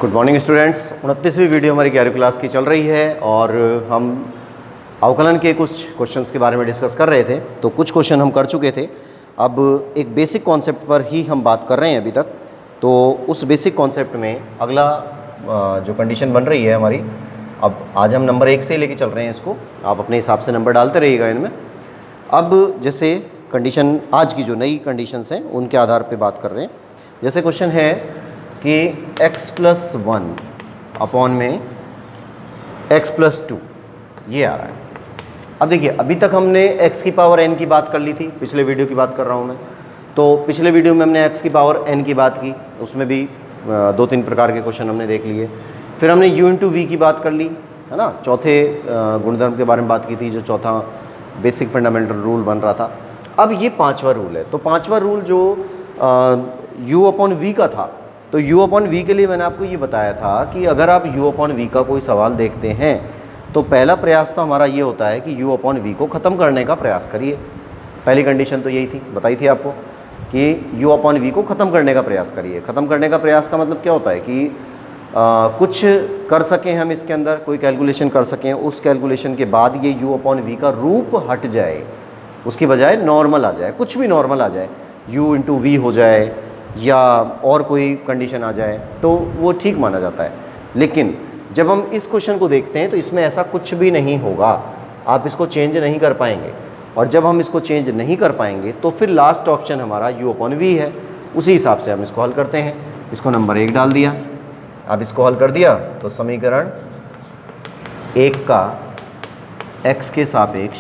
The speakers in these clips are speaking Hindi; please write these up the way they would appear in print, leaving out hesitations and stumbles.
Good morning students. 29वीं वीडियो हमारी 11वीं क्लास की चल रही है और हम अवकलन के कुछ क्वेश्चंस के बारे में डिस्कस कर रहे थे। तो कुछ क्वेश्चन हम कर चुके थे, अब एक बेसिक कॉन्सेप्ट पर ही हम बात कर रहे हैं अभी तक। तो उस बेसिक कॉन्सेप्ट में अगला जो कंडीशन बन रही है हमारी, अब आज हम नंबर 1 से ही लेके चल रहे हैं इसको, आप अपने हिसाब से नंबर डालते रहिएगा इनमें। अब जैसे कंडीशन आज की जो नई कंडीशंस हैं उनके आधार पे बात कर रहे हैं। जैसे क्वेश्चन है कि x+1 अपॉन में x+2 ये आ रहा है। अब देखिए, अभी तक हमने x की पावर n की बात कर ली थी, पिछले वीडियो की बात कर रहा हूँ मैं। तो पिछले वीडियो में हमने x की पावर n की बात की, उसमें भी 2-3 प्रकार के क्वेश्चन हमने देख लिए। फिर हमने u × v की बात कर ली, है ना, चौथे गुणधर्म के बारे में बात की थी, जो चौथा बेसिक फंडामेंटल रूल बन रहा था। अब ये 5वां रूल है। तो 5वां रूल जो u/v का था, तो u/v के लिए मैंने आपको ये बताया था कि अगर आप u/v का कोई सवाल देखते हैं तो पहला प्रयास तो हमारा ये होता है कि u/v को ख़त्म करने का प्रयास करिए। पहली कंडीशन तो यही थी, बताई थी आपको कि u/v को ख़त्म करने का प्रयास करिए। ख़त्म करने का प्रयास का मतलब क्या होता है कि कुछ कर सकें हम इसके अंदर, कोई कैलकुलेशन कर सकें, उस कैलकुलेशन के बाद ये u/v का रूप हट जाए, उसकी बजाय नॉर्मल आ जाए, कुछ भी नॉर्मल आ जाए, u × v हो जाए या और कोई कंडीशन आ जाए, तो वो ठीक माना जाता है। लेकिन जब हम इस क्वेश्चन को देखते हैं तो इसमें ऐसा कुछ भी नहीं होगा, आप इसको चेंज नहीं कर पाएंगे। और जब हम इसको चेंज नहीं कर पाएंगे तो फिर लास्ट ऑप्शन हमारा u/v है। उसी हिसाब से हम इसको हल करते हैं। इसको नंबर 1 डाल दिया। अब इसको हल कर दिया तो समीकरण 1 का x के सापेक्ष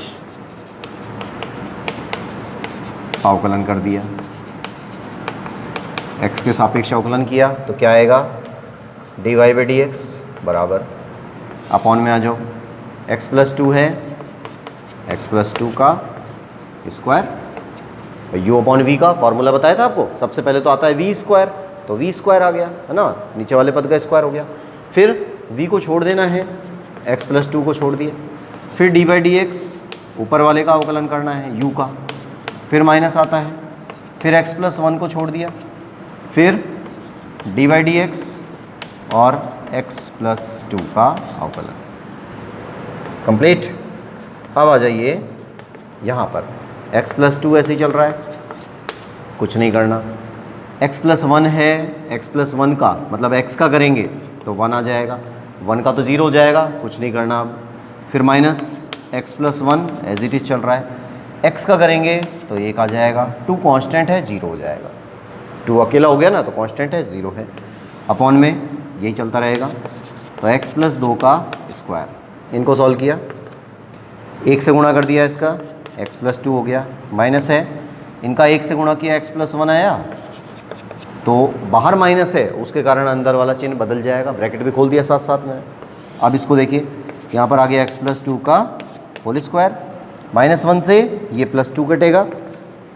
अवकलन कर दिया। x के सापेक्ष अवकलन किया तो क्या आएगा, dy/dx बराबर, अपॉन में आ जाओ, x+2 है, x+2 का स्क्वायर, u/v का फॉर्मूला बताया था आपको, सबसे पहले तो आता है v², तो v² आ गया, है ना, नीचे वाले पद का स्क्वायर हो गया। फिर v को छोड़ देना है, x+2 को छोड़ दिया, फिर dy/dx ऊपर वाले का अवकलन करना है u का, फिर माइनस आता है, फिर x+1 को छोड़ दिया, फिर dy/dx और x+2 का अवकलन कंप्लीट। अब आ जाइए यहाँ पर, x+2 ऐसे ही चल रहा है, कुछ नहीं करना। x+1 है, x+1 का मतलब x का करेंगे तो 1 आ जाएगा, 1 का तो 0 हो जाएगा, कुछ नहीं करना अब। फिर minus x+1 as it is चल रहा है, x का करेंगे तो 1 आ जाएगा, 2 कांस्टेंट है, 0 हो जाएगा, 2 अकेला हो गया ना, तो कांस्टेंट है, 0 है, अपॉन में यही चलता रहेगा। तो x+2 का स्क्वायर, इनको सॉल्व किया, 1 से गुणा कर दिया इसका, x+2 हो गया, माइनस है, इनका 1 से गुणा किया, x+1 आया, तो बाहर माइनस है, उसके कारण अंदर वाला चिन्ह बदल जाएगा, ब्रैकेट भी खोल दिया साथ साथ में। अब इसको देखिए, यहाँ पर आ गया x+2 का होल स्क्वायर, -1 से ये +2 कटेगा,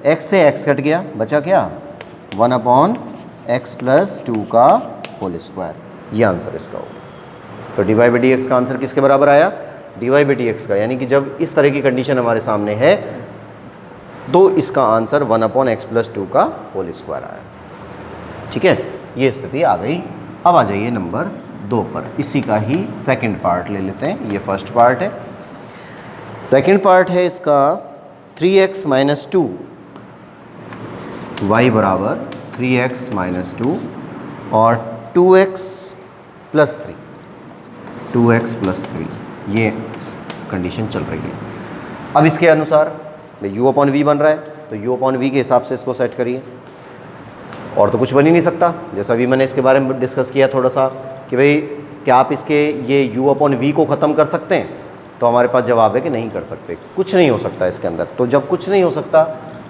x से x कट गया, बचा क्या, 1/x+2 का होल स्क्वायर, ये आंसर इसका होगा। तो dy/dx का आंसर किसके बराबर आया, dy/dx का, यानी कि जब इस तरह की कंडीशन हमारे सामने है तो इसका आंसर 1/x+2 का होल स्क्वायर आया। ठीक है, ये स्थिति आ गई। अब आ जाइए नंबर 2 पर, इसी का ही सेकंड पार्ट ले लेते हैं। ये फर्स्ट पार्ट है, सेकंड पार्ट है इसका 3x - 2 y बराबर 3x - 2 और 2x + 3, 2x + 3, ये कंडीशन चल रही है। अब इसके अनुसार u/v बन रहा है, तो u/v के हिसाब से इसको सेट करिए, और तो कुछ बन ही नहीं सकता। जैसा भी मैंने इसके बारे में डिस्कस किया थोड़ा सा कि भाई क्या आप इसके ये u/v को ख़त्म कर सकते हैं, तो हमारे पास जवाब है कि नहीं कर सकते, कुछ नहीं हो सकता इसके अंदर। तो जब कुछ नहीं हो सकता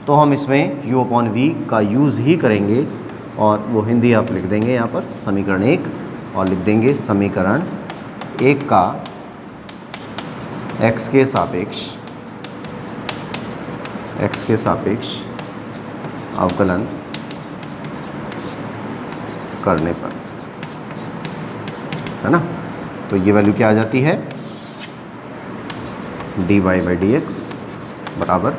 तो हम इसमें u/v का यूज़ ही करेंगे, और वो हिंदी आप लिख देंगे यहाँ पर, समीकरण 1, और लिख देंगे समीकरण 1 का x के सापेक्ष अवकलन करने पर, है ना। तो ये वैल्यू क्या आ जाती है, dy/dx बराबर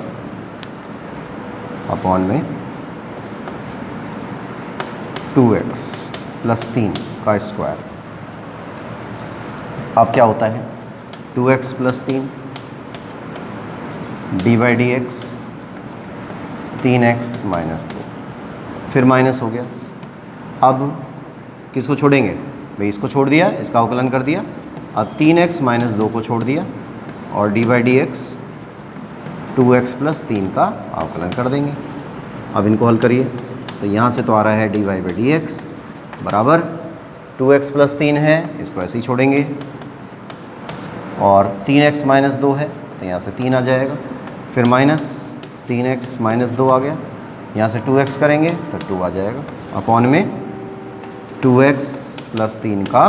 अपॉन में 2x प्लस 3 का स्क्वायर। अब क्या होता है 2x plus 3 D by d x 3x minus 2, फिर माइनस हो गया। अब किसको छोड़ेंगे भाई, इसको छोड़ दिया, इसका अवकलन कर दिया। अब 3x माइनस 2 को छोड़ दिया और D by d x 2x plus 3 का अवकलन कर देंगे। अब इनको हल करिए तो यहाँ से तो आ रहा है d y by d x बराबर 2x प्लस 3 है, इसको ऐसे ही छोड़ेंगे, और 3x माइनस 2 है तो यहाँ से 3 आ जाएगा, फिर माइनस 3x माइनस 2 आ गया, यहाँ से 2x करेंगे तो 2 आ जाएगा, अपॉन में 2x प्लस 3 का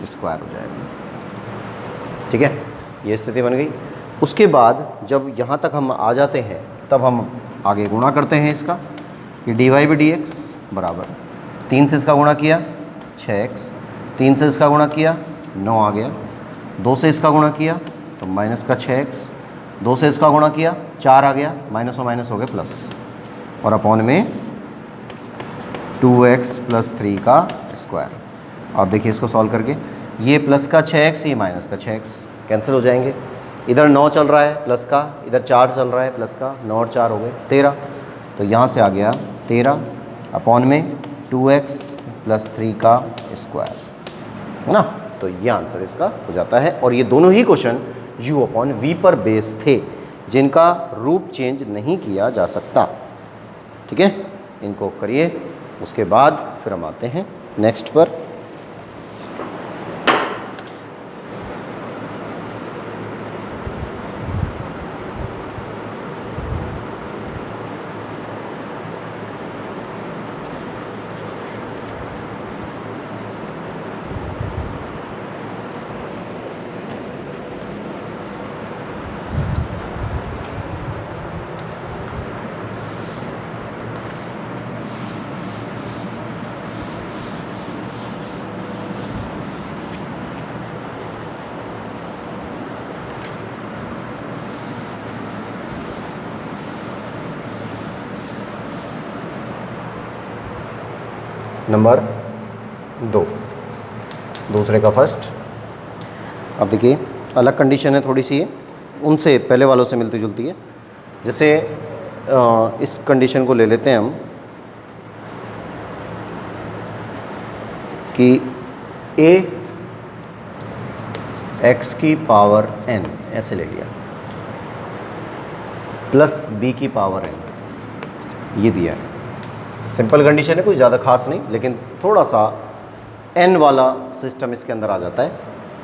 स्क्वायर हो जाएगा। ठीक है, ये स्थिति बन गई। उसके बाद जब यहाँ तक हम आ जाते हैं तब हम आगे गुणा करते हैं इसका कि d y by d x बराबर 3 से इसका गुणा किया 6x, 3 से इसका गुणा किया 9 आ गया, 2 से इसका गुणा किया तो माइनस का 6x, 2 से इसका गुणा किया 4 आ गया, माइनस और माइनस हो गए प्लस, और अपॉन में 2x प्लस 3 का स्क्वायर। आप देखिए इसको सॉल्व करके ये प्लस का 6x, ये माइनस का 6x कैंसिल हो जाएंगे। इधर 9 चल रहा है प्लस का, इधर 4 चल रहा है प्लस का, 9 और 4 हो गए 13, तो यहाँ से आ गया 13 अपॉन में 2x प्लस 3 का स्क्वायर, है ना। तो ये आंसर इसका हो जाता है। और ये दोनों ही क्वेश्चन u अपॉन v पर बेस थे, जिनका रूप चेंज नहीं किया जा सकता। ठीक है, इनको करिए, उसके बाद फिर हम आते हैं नेक्स्ट पर। नंबर 2, दूसरे का फर्स्ट। अब देखिए अलग कंडीशन है थोड़ी सी, उनसे पहले वालों से मिलती जुलती है। जैसे इस कंडीशन को ले लेते हैं हम कि a x की पावर n ऐसे ले लिया प्लस b की पावर n, ये दिया है। सिंपल कंडीशन है, कोई ज़्यादा खास नहीं, लेकिन थोड़ा सा n वाला सिस्टम इसके अंदर आ जाता है।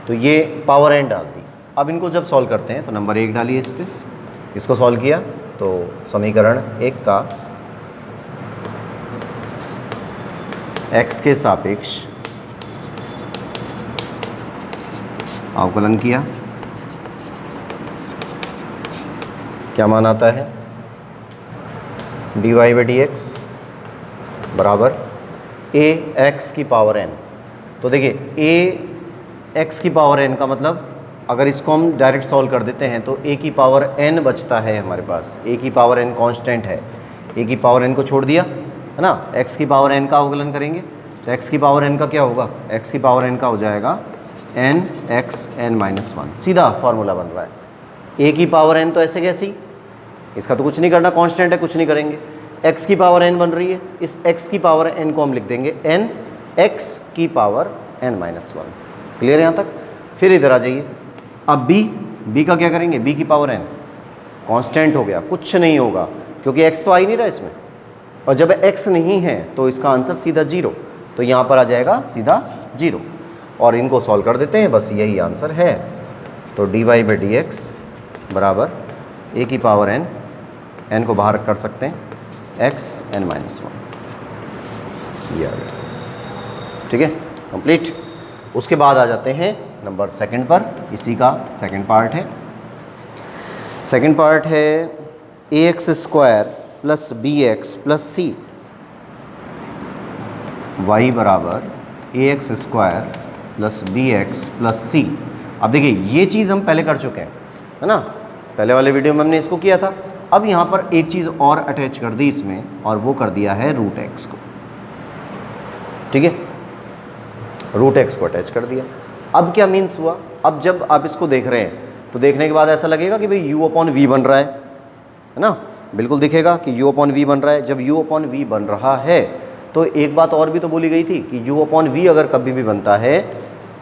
तो ये पावर n डाल दी। अब इनको जब सॉल्व करते हैं तो नंबर 1 डालिए इस पर, इसको सॉल्व किया तो समीकरण 1 का x के सापेक्ष अवकलन किया, क्या मान आता है d y by d x बराबर a x की पावर n। तो देखिए a x की पावर n का मतलब अगर इसको हम डायरेक्ट सॉल्व कर देते हैं तो a की पावर n बचता है हमारे पास। a की पावर n कांस्टेंट है, a की पावर n को छोड़ दिया, है ना। x की पावर n का अवकलन करेंगे तो x की पावर n का क्या होगा, x की पावर n का हो जाएगा n x n माइनस 1। सीधा फार्मूला बन रहा है। a की पावर n तो ऐसे कैसी, इसका तो कुछ नहीं करना, कांस्टेंट है, कुछ नहीं करेंगे। x की पावर n बन रही है, इस x की पावर n को हम लिख देंगे n x की पावर n माइनस 1। क्लियर है यहाँ तक। फिर इधर आ जाइए, अब b का क्या करेंगे, b की पावर n कांस्टेंट हो गया, कुछ नहीं होगा क्योंकि x तो आ ही नहीं रहा इसमें, और जब x नहीं है तो इसका आंसर सीधा 0, तो यहाँ पर आ जाएगा सीधा 0। और इनको सॉल्व कर देते हैं, बस यही आंसर है। तो d y by d x बराबर a की पावर n को बाहर कर सकते हैं x n माइनस 1, ये आ गया। ठीक है, कंप्लीट। उसके बाद आ जाते हैं नंबर 2 पर, इसी का सेकंड पार्ट है। सेकंड पार्ट है ax square plus bx plus c y बराबर ax square plus bx plus c। अब देखिए ये चीज़ हम पहले कर चुके हैं, है ना, पहले वाले वीडियो में हमने इसको किया था। अब यहाँ पर एक चीज़ और अटैच कर दी इसमें, और वो कर दिया है रूट x को। ठीक है, रूट एक्स को अटैच कर दिया। अब क्या मीन्स हुआ, अब जब आप इसको देख रहे हैं तो देखने के बाद ऐसा लगेगा कि भाई यू अपॉन वी बन रहा है ना, बिल्कुल दिखेगा कि यू अपॉन वी बन रहा है। जब यू अपॉन वी बन रहा है तो एक बात और भी तो बोली गई थी कि यू अपॉन वी अगर कभी भी बनता है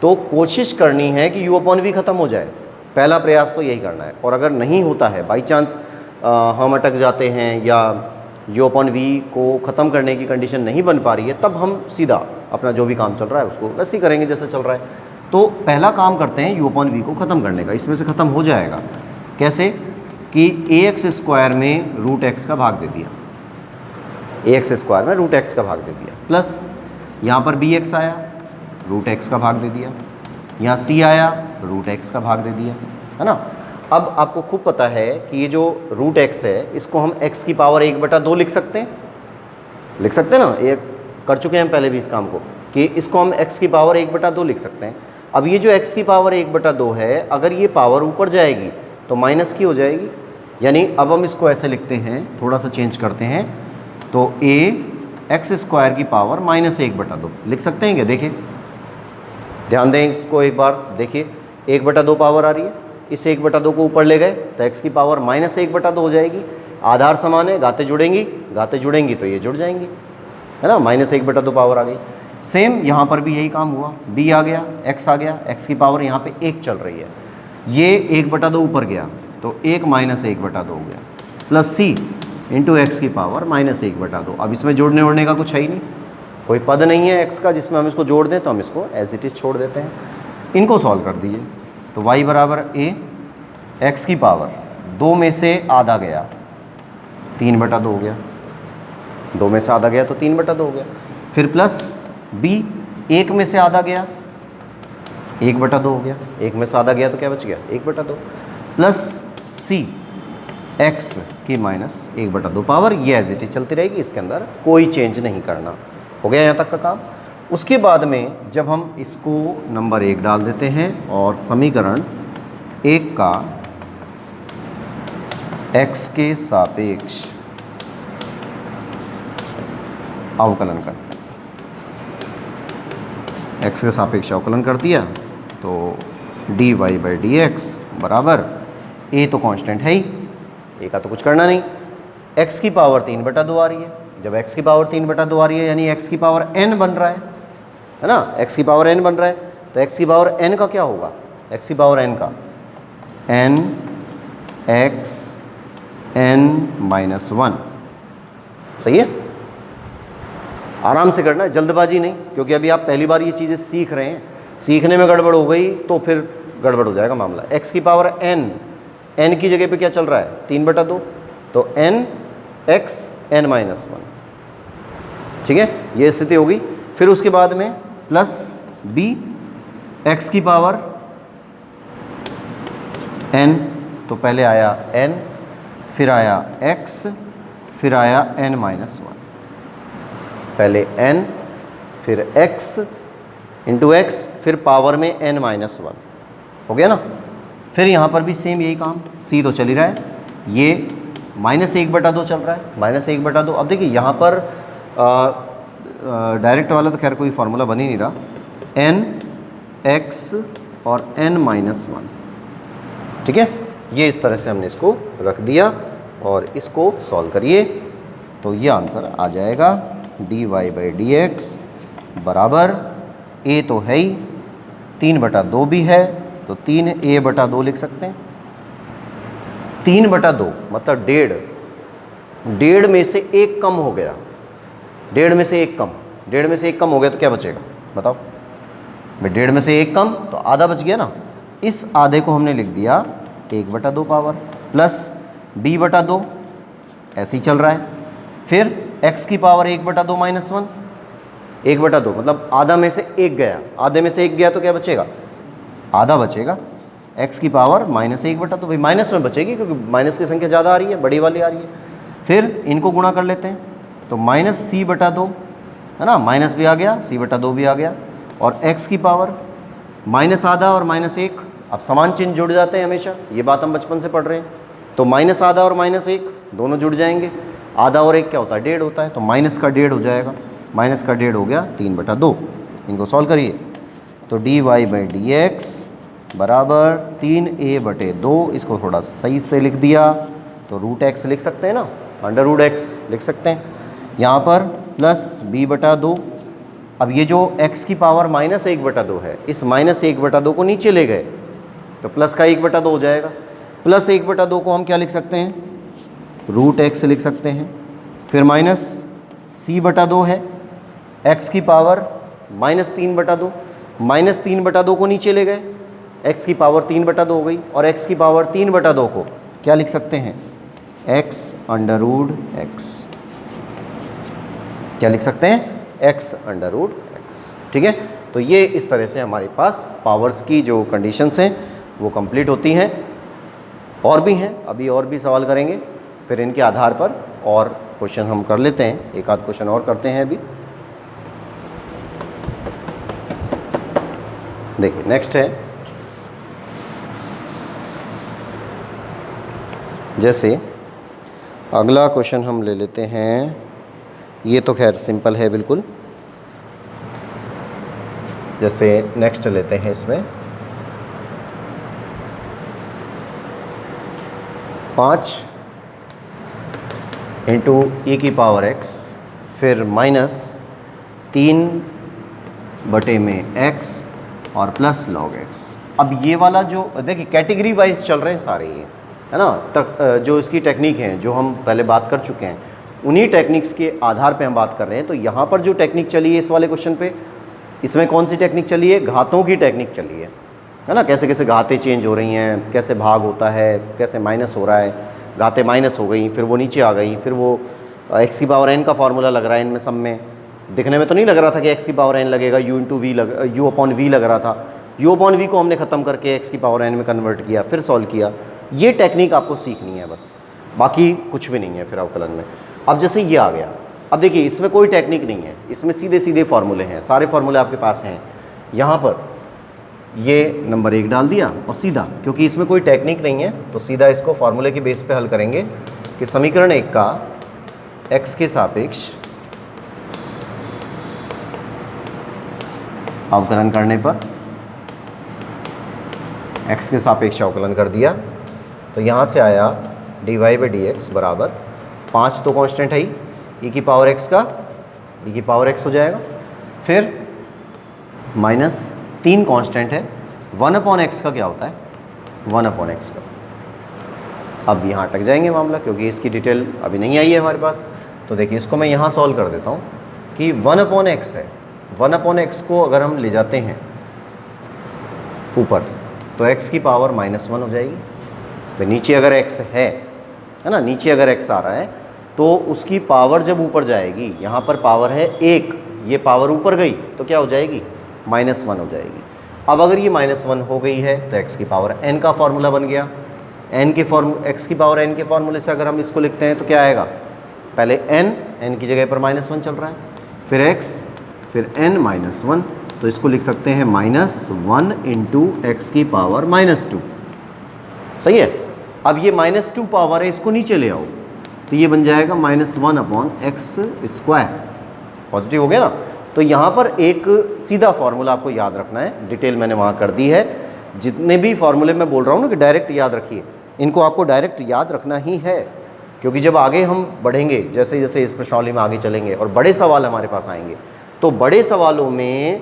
तो कोशिश करनी है कि यू अपॉन वी खत्म हो जाए, पहला प्रयास तो यही करना है। और अगर नहीं होता है, बाई चांस हम अटक जाते हैं या यू अपॉन वी को ख़त्म करने की कंडीशन नहीं बन पा रही है, तब हम सीधा अपना जो भी काम चल रहा है उसको वैसे ही करेंगे जैसे चल रहा है। तो पहला काम करते हैं यू अपॉन वी को ख़त्म करने का, इसमें से ख़त्म हो जाएगा कैसे कि ए एक्स स्क्वायर में रूट एक्स का भाग दे दिया, ए एक्स स्क्वायर में रूट एक्स का भाग दे दिया, प्लस यहाँ पर बी एक्स आया, रूट एक्स का भाग दे दिया, यहाँ सी आया, रूट एक्स का भाग दे दिया, है ना। अब आपको खूब पता है कि ये जो रूट एक्स है इसको हम x की पावर 1/2 लिख सकते हैं, लिख सकते हैं ना, ये कर चुके हैं पहले भी इस काम को कि इसको हम x की पावर 1/2 लिख सकते हैं। अब ये जो x की पावर 1/2 है, अगर ये पावर ऊपर जाएगी तो माइनस की हो जाएगी, यानी अब हम इसको ऐसे लिखते हैं, थोड़ा सा चेंज करते हैं, तो a एक्स स्क्वायर की पावर -1/2 लिख सकते हैं क्या? देखिए ध्यान दें इसको एक बार, देखिए 1/2 पावर आ रही है, इस 1/2 को ऊपर ले गए तो x की पावर -1/2 हो जाएगी। आधार समान है, गाते जुड़ेंगी तो ये जुड़ जाएंगी, है ना, -1/2 पावर आ गई। सेम यहाँ पर भी यही काम हुआ, b आ गया, x आ गया, x की पावर यहाँ पे 1 चल रही है, ये 1/2 ऊपर गया तो 1 -1/2 हो गया, प्लस c इंटू एक्स की पावर -1/2। अब इसमें जोड़ने वोड़ने का कुछ है ही नहीं, कोई पद नहीं है x का जिसमें हम इसको जोड़ दें, तो हम इसको एज इट इज़ छोड़ देते हैं। इनको सॉल्व कर दीजिए तो y बराबर a, x की पावर 2 में से आधा गया 3/2 हो गया, 2 में से आधा गया तो 3/2 हो गया, फिर प्लस b 1 में से आधा गया 1/2 हो गया, 1 में से आधा गया तो क्या बच गया 1/2, प्लस c x की -1/2 पावर, ये एज इट इज चलती रहेगी, इसके अंदर कोई चेंज नहीं करना। हो गया यहाँ तक का काम। उसके बाद में जब हम इसको नंबर 1 डाल देते हैं और समीकरण 1 का x के सापेक्ष अवकलन करते हैं, x के सापेक्ष अवकलन कर दिया तो dy/dx बराबर a तो कांस्टेंट है ही, a का तो कुछ करना नहीं, x की पावर 3/2 आ रही है। जब x की पावर 3/2 आ रही है यानी x की पावर n बन रहा है ना, x की पावर n बन रहा है, तो x की पावर n का क्या होगा, x की पावर n का n x n-1, सही है। आराम से करना है, जल्दबाजी नहीं, क्योंकि अभी आप पहली बार ये चीज़ें सीख रहे हैं, सीखने में गड़बड़ हो गई तो फिर गड़बड़ हो जाएगा मामला। x की पावर n की जगह पे क्या चल रहा है 3/2, तो n x n-1, ठीक है, ये स्थिति होगी। फिर उसके बाद में प्लस b x की पावर n, तो पहले आया n, फिर आया x, फिर आया n-1, पहले n फिर x इंटू एक्स फिर पावर में n-1, हो गया ना। फिर यहाँ पर भी सेम यही काम, c तो चल ही रहा है, ये -1/2 चल रहा है, -1/2। अब देखिए यहाँ पर डायरेक्ट वाला तो खैर कोई फार्मूला बन ही नहीं रहा, n x और n-1, ठीक है, ये इस तरह से हमने इसको रख दिया और इसको सॉल्व करिए तो ये आंसर आ जाएगा dy/dx बराबर a तो है ही, 3/2 भी है तो 3a/2 लिख सकते हैं। 3/2 मतलब 1.5 में से 1 कम हो गया, 1.5 में से 1 कम, 1.5 में से 1 कम हो गया तो क्या बचेगा बताओ भाई, 1.5 में से 1 कम तो आधा बच गया ना। इस आधे को हमने लिख दिया 1/2 पावर प्लस b/2, ऐसे ही चल रहा है। फिर x की पावर 1/2 -1, 1/2 मतलब आधा में से 1 गया, आधे में से 1 गया तो क्या बचेगा, आधा बचेगा, x की पावर -1/2, भाई माइनस में बचेगी क्योंकि माइनस की संख्या ज़्यादा आ रही है, बड़ी वाली आ रही है। फिर इनको गुणा कर लेते हैं तो -c/2 है ना, माइनस भी आ गया, c/2 भी आ गया, और x की पावर -आधा और -1, अब समान चिन्ह जुड़ जाते हैं हमेशा, ये बात हम बचपन से पढ़ रहे हैं, तो -आधा और -1 दोनों जुड़ जाएंगे, आधा और 1 क्या होता है 1.5 होता है, तो -1.5 हो जाएगा, -1.5 हो गया 3/2। इनको सॉल्व करिए तो dy/dx बराबर 3a/2, इसको थोड़ा सही से लिख दिया तो √x लिख सकते हैं ना, √x लिख सकते हैं। यहाँ पर प्लस b/2। अब ये जो x की पावर -1/2 है, इस -1/2 को नीचे ले गए तो प्लस का 1/2 हो जाएगा। प्लस 1/2 को हम क्या लिख सकते हैं, √x लिख सकते हैं। फिर -c/2 है, x की पावर -3/2, -3/2 को नीचे ले गए, x की पावर 3/2 हो गई, और x की पावर 3/2 को क्या लिख सकते हैं, x√x। क्या लिख सकते हैं, x√x। ठीक है, तो ये इस तरह से हमारे पास पावर्स की जो कंडीशंस हैं वो कंप्लीट होती हैं। और भी हैं, अभी और भी सवाल करेंगे, फिर इनके आधार पर और क्वेश्चन हम कर लेते हैं, एक आध क्वेश्चन और करते हैं अभी। देखिए नेक्स्ट है, जैसे अगला क्वेश्चन हम ले लेते हैं, ये तो खैर सिंपल है बिल्कुल। जैसे नेक्स्ट लेते हैं, इसमें 5 इंटू e⁻x फिर -3/x और प्लस log x। अब ये वाला जो देखिए कैटेगरी वाइज चल रहे हैं सारे ये, है ना, तक जो इसकी टेक्निक हैं जो हम पहले बात कर चुके हैं, उन्हीं टेक्निक्स के आधार पे हम बात कर रहे हैं। तो यहाँ पर जो टेक्निक चली है इस वाले क्वेश्चन पे, इसमें कौन सी टेक्निक चली है, घातों की टेक्निक चली है ना, कैसे कैसे घातें चेंज हो रही हैं, कैसे भाग होता है, कैसे माइनस हो रहा है, घातें माइनस हो गई, फिर वो नीचे आ गई, फिर वो x की पावर n का फार्मूला लग रहा है इनमें सब में। दिखने में तो नहीं लग रहा था कि x की पावर n लगेगा, u/v लग रहा था, u/v को हमने ख़त्म करके x की पावर n में कन्वर्ट किया, फिर सॉल्व किया। ये टेक्निक आपको सीखनी है बस, बाकी कुछ भी नहीं है फिर अवकलन में। अब जैसे ये आ गया, अब देखिए इसमें कोई टेक्निक नहीं है, इसमें सीधे सीधे फार्मूले हैं, सारे फार्मूले आपके पास हैं। यहाँ पर ये नंबर 1 डाल दिया और सीधा, क्योंकि इसमें कोई टेक्निक नहीं है तो सीधा इसको फार्मूले के बेस पे हल करेंगे कि समीकरण 1 का x के सापेक्ष अवकलन करने पर, x के सापेक्ष अवकलन कर दिया तो यहाँ से आया dy/dx बराबर 5 तो कांस्टेंट है ही, e⁻x का e⁻x हो जाएगा, फिर -3 कांस्टेंट है, 1/x का क्या होता है, 1/x का। अब यहाँ अटक जाएंगे मामला, क्योंकि इसकी डिटेल अभी नहीं आई है हमारे पास। तो देखिए इसको मैं यहाँ सॉल्व कर देता हूँ कि 1/x है, 1/x को अगर हम ले जाते हैं ऊपर तो x की पावर -1 हो जाएगी। तो नीचे अगर x है ना, नीचे अगर x आ रहा है तो उसकी पावर जब ऊपर जाएगी, यहाँ पर पावर है 1, ये पावर ऊपर गई तो क्या हो जाएगी, -1 हो जाएगी। अब अगर ये -1 हो गई है तो x की पावर n का फार्मूला बन गया। x की पावर n के फार्मूले से अगर हम इसको लिखते हैं तो क्या आएगा, पहले n की जगह पर -1 चल रहा है, फिर x, फिर n-1, तो इसको लिख सकते हैं -1 इंटू x की पावर -2। सही है। अब ये -2 पावर है, इसको नीचे ले आओ तो ये बन जाएगा -1/x²। पॉजिटिव हो गया ना। तो यहाँ पर एक सीधा फार्मूला आपको याद रखना है, डिटेल मैंने वहाँ कर दी है। जितने भी फार्मूले मैं बोल रहा हूँ ना कि डायरेक्ट याद रखिए, इनको आपको डायरेक्ट याद रखना ही है, क्योंकि जब आगे हम बढ़ेंगे, जैसे जैसे इस प्रश्नावली में आगे चलेंगे और बड़े सवाल हमारे पास आएंगे, तो बड़े सवालों में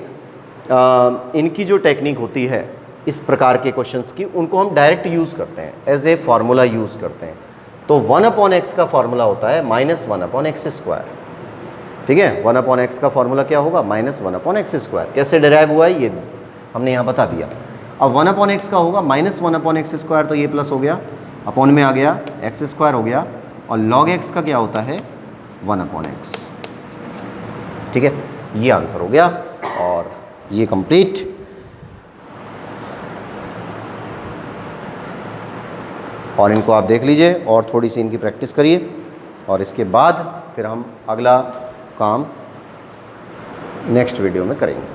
इनकी जो टेक्निक होती है इस प्रकार के क्वेश्चंस की, उनको हम डायरेक्ट यूज़ करते हैं, एज ए फार्मूला यूज़ करते हैं। तो 1/x का फार्मूला होता है -1/x²। ठीक है, 1/x का फार्मूला क्या होगा, -1/x²। कैसे डिराइव हुआ है ये हमने यहाँ बता दिया। अब 1/x का होगा -1/x², तो ये प्लस हो गया, अपॉन में आ गया x² हो गया, और log x का क्या होता है 1/x। ठीक है, ये आंसर हो गया और ये कंप्लीट। और इनको आप देख लीजिए और थोड़ी सी इनकी प्रैक्टिस करिए, और इसके बाद फिर हम अगला काम नेक्स्ट वीडियो में करेंगे।